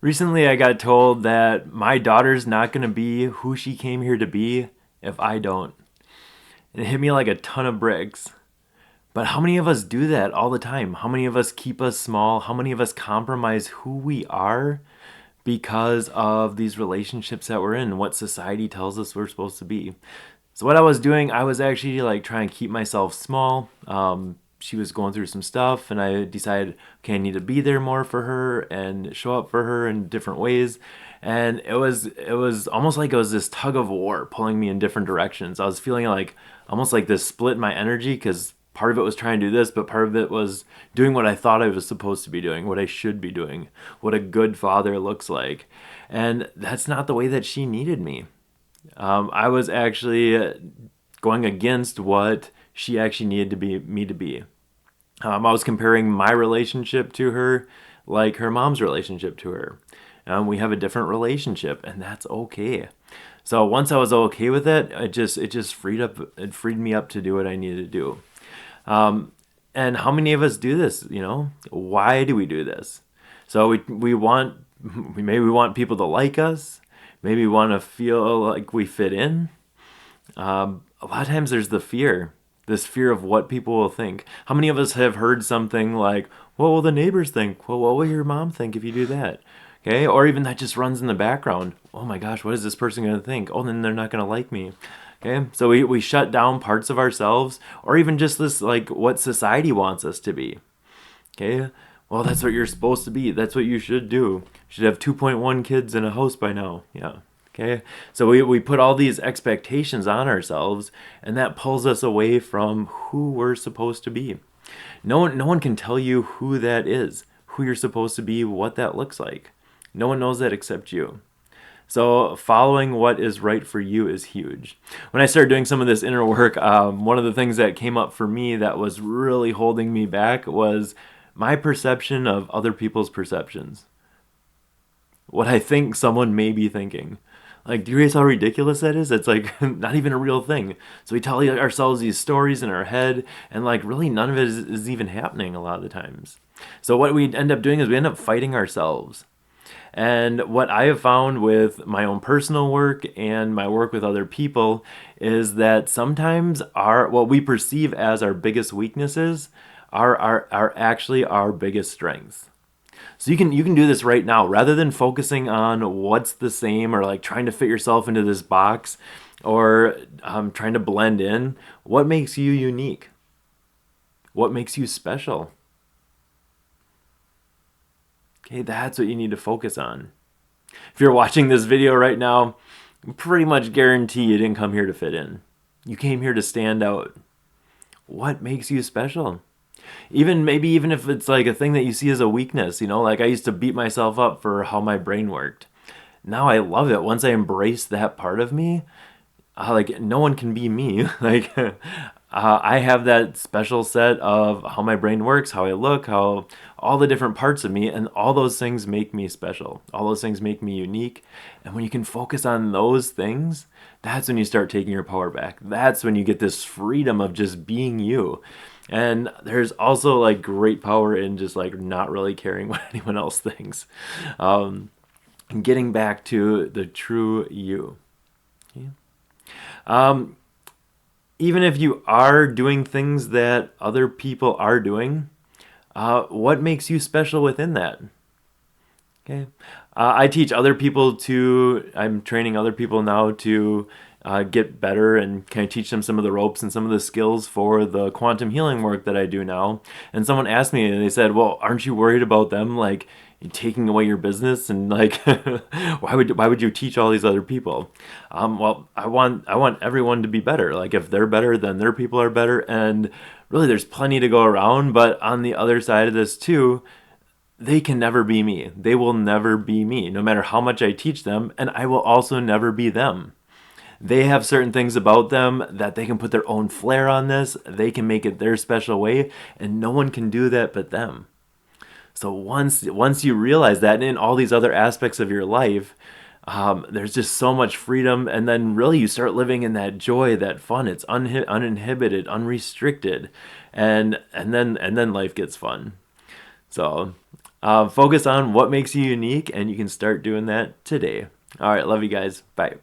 Recently, I got told that my daughter's not going to be who she came here to be if I don't. And it hit me like a ton of bricks. But how many of us do that all the time? How many of us keep us small? How many of us compromise who we are because of these relationships that we're in, what society tells us we're supposed to be? So what I was doing, I was actually like trying to keep myself small. She was going through some stuff, and I decided, okay, I need to be there more for her and show up for her in different ways. And it was almost like it was this tug of war pulling me in different directions. I was feeling like almost like this split in my energy because part of it was trying to do this, but part of it was doing what I thought I was supposed to be doing, what I should be doing, what a good father looks like. And that's not the way that she needed me. I was actually going against what she actually needed to be me to be. I was comparing my relationship to her like her mom's relationship to her. We have a different relationship, and that's okay. So once I was okay with it, it just freed me up to do what I needed to do. And how many of us do this? Why do we do this? So we want maybe we want people to like us. Maybe we want to feel like we fit in. A lot of times there's this fear of what people will think. How many of us have heard something like, "What will the neighbors think? Well, what will your mom think if you do that?" Okay, or even that just runs in the background. Oh my gosh, what is this person going to think? Oh, then they're not going to like me. Okay, so we shut down parts of ourselves, or even just this like what society wants us to be. Okay, well, that's what you're supposed to be. That's what you should do. You should have 2.1 kids in a house by now. Yeah. Okay, so we put all these expectations on ourselves, and that pulls us away from who we're supposed to be. No one can tell you who that is, who you're supposed to be, what that looks like. No one knows that except you. So following what is right for you is huge. When I started doing some of this inner work, one of the things that came up for me that was really holding me back was my perception of other people's perceptions. What I think someone may be thinking. Like, do you realize how ridiculous that is? It's like not even a real thing. So we tell ourselves these stories in our head, and like really none of it is even happening a lot of the times. So what we end up doing is we end up fighting ourselves. And what I have found with my own personal work and my work with other people is that sometimes what we perceive as our biggest weaknesses are actually our biggest strengths. So you can do this right now rather than focusing on what's the same or like trying to fit yourself into this box or trying to blend in. What makes you unique? What makes you special? Okay, that's what you need to focus on. If you're watching this video right now, I pretty much guarantee you didn't come here to fit in. You came here to stand out. What makes you special? Even if it's like a thing that you see as a weakness, like I used to beat myself up for how my brain worked. Now I love it. Once I embrace that part of me, like no one can be me. Like I have that special set of how my brain works, how I look, how all the different parts of me, and all those things make me special. All those things make me unique. And when you can focus on those things, that's when you start taking your power back. That's when you get this freedom of just being you. And there's also like great power in just like not really caring what anyone else thinks. And getting back to the true you. Okay? Even if you are doing things that other people are doing, what makes you special within that? Okay. I'm training other people now to get better and kind of teach them some of the ropes and some of the skills for the quantum healing work that I do now. And someone asked me, and they said, "Well, aren't you worried about them like taking away your business and like why would you teach all these other people?" Well, I want everyone to be better. Like if they're better, then their people are better, and really, there's plenty to go around. But on the other side of this too, they can never be me. They will never be me, no matter how much I teach them, and I will also never be them. They have certain things about them that they can put their own flair on this. They can make it their special way, and no one can do that but them. So once you realize that, and in all these other aspects of your life, there's just so much freedom, and then really you start living in that joy, that fun. It's uninhibited, unrestricted, and then life gets fun. So Focus on what makes you unique, and you can start doing that today. All right, love you guys. Bye.